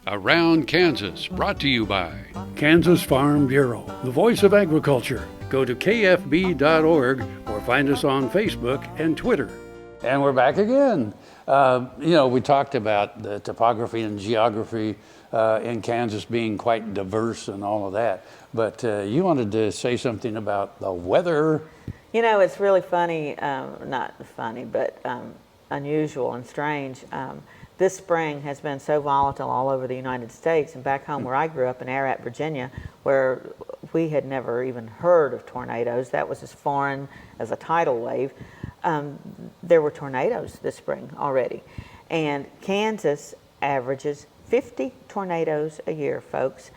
Around Kansas, brought to you by Kansas Farm Bureau, the voice of agriculture. Go to kfb.org or find us on Facebook and Twitter. And we're back again. We talked about the topography and geography in Kansas being quite diverse and all of that. But you wanted to say something about the weather. You know, it's really funny, not funny, but unusual and strange. This spring has been so volatile all over the United States, and back home where I grew up in Ararat, Virginia, where we had never even heard of tornadoes. That was as foreign as a tidal wave. There were tornadoes this spring already. And Kansas averages 50 tornadoes a year, folks.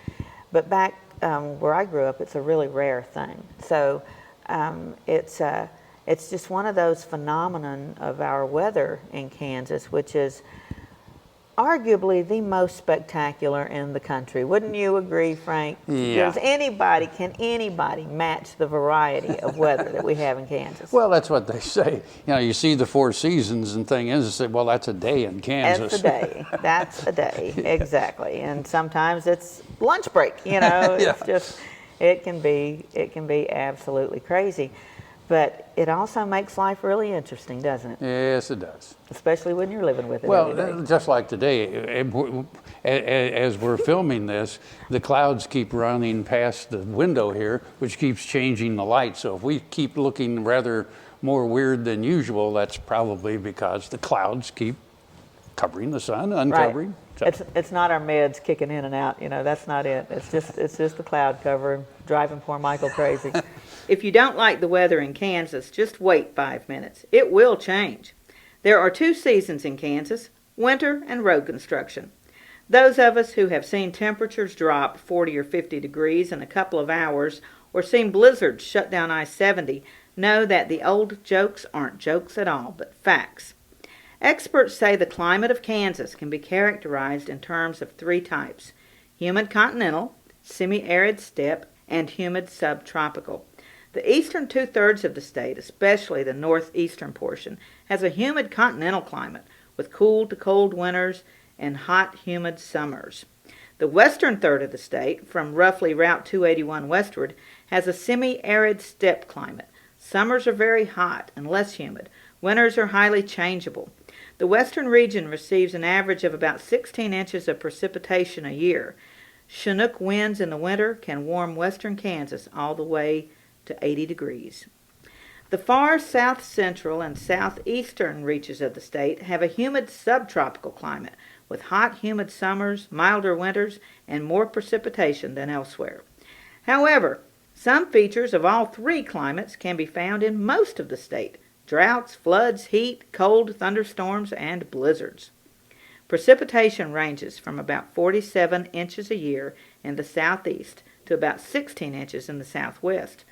But back where I grew up, it's a really rare thing. So it's just one of those phenomenon of our weather in Kansas, which is arguably the most spectacular in the country. Wouldn't you agree, Frank? Yeah. Can anybody match the variety of weather that we have in Kansas? Well, that's what they say. You see the four seasons, and thing is, they say, well, that's a day in Kansas. That's a day. That's a day, exactly. And sometimes it's lunch break. Yeah. It's just it can be absolutely crazy. But it also makes life really interesting, doesn't it? Yes, it does. Especially when you're living with it every day. Well, just like today, as we're filming this, the clouds keep running past the window here, which keeps changing the light. So if we keep looking rather more weird than usual, that's probably because the clouds keep covering the sun, uncovering. Right. It's not our meds kicking in and out. That's not it. It's just the cloud cover driving poor Michael crazy. If you don't like the weather in Kansas, just wait 5 minutes. It will change. There are 2 seasons in Kansas, winter and road construction. Those of us who have seen temperatures drop 40 or 50 degrees in a couple of hours or seen blizzards shut down I-70 know that the old jokes aren't jokes at all, but facts. Experts say the climate of Kansas can be characterized in terms of 3 types: humid continental, semi-arid steppe, and humid subtropical. The eastern 2/3 of the state, especially the northeastern portion, has a humid continental climate with cool to cold winters and hot, humid summers. The western third of the state, from roughly Route 281 westward, has a semi-arid steppe climate. Summers are very hot and less humid. Winters are highly changeable. The western region receives an average of about 16 inches of precipitation a year. Chinook winds in the winter can warm western Kansas all the way to 80 degrees. The far south central and southeastern reaches of the state have a humid subtropical climate with hot, humid summers, milder winters, and more precipitation than elsewhere. However, some features of all 3 climates can be found in most of the state: droughts, floods, heat, cold, thunderstorms, and blizzards. Precipitation ranges from about 47 inches a year in the southeast to about 16 inches in the southwest.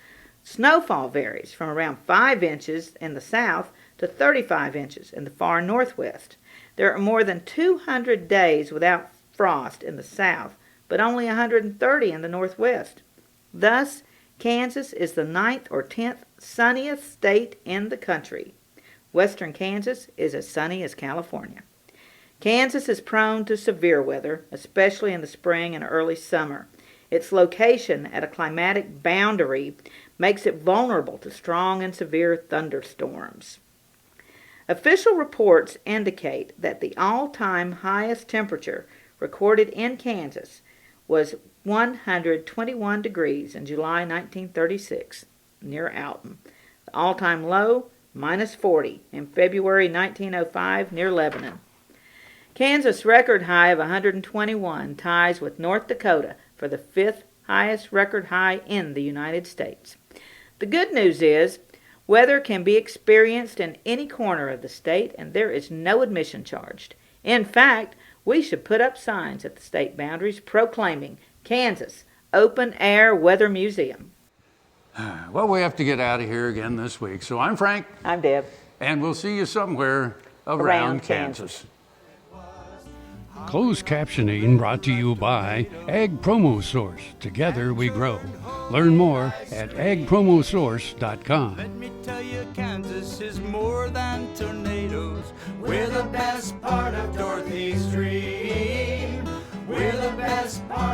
Snowfall varies from around 5 inches in the south to 35 inches in the far northwest. There are more than 200 days without frost in the south, but only 130 in the northwest. Thus, Kansas is the 9th or 10th sunniest state in the country. Western Kansas is as sunny as California. Kansas is prone to severe weather, especially in the spring and early summer. Its location at a climatic boundary makes it vulnerable to strong and severe thunderstorms. Official reports indicate that the all-time highest temperature recorded in Kansas was 121 degrees in July 1936 near Alton. The all-time low, -40 in February 1905 near Lebanon. Kansas' record high of 121 ties with North Dakota for the 5th highest record high in the United States. The good news is weather can be experienced in any corner of the state, and there is no admission charged. In fact, we should put up signs at the state boundaries proclaiming Kansas Open Air Weather Museum. Well, we have to get out of here again this week. So I'm Frank. I'm Deb. And we'll see you somewhere around Kansas. Closed captioning brought to you by Ag Promo Source. Together we grow. Learn more at agpromosource.com. Let me tell you, Kansas is more than tornadoes. We're the best part of northeastern. We're best part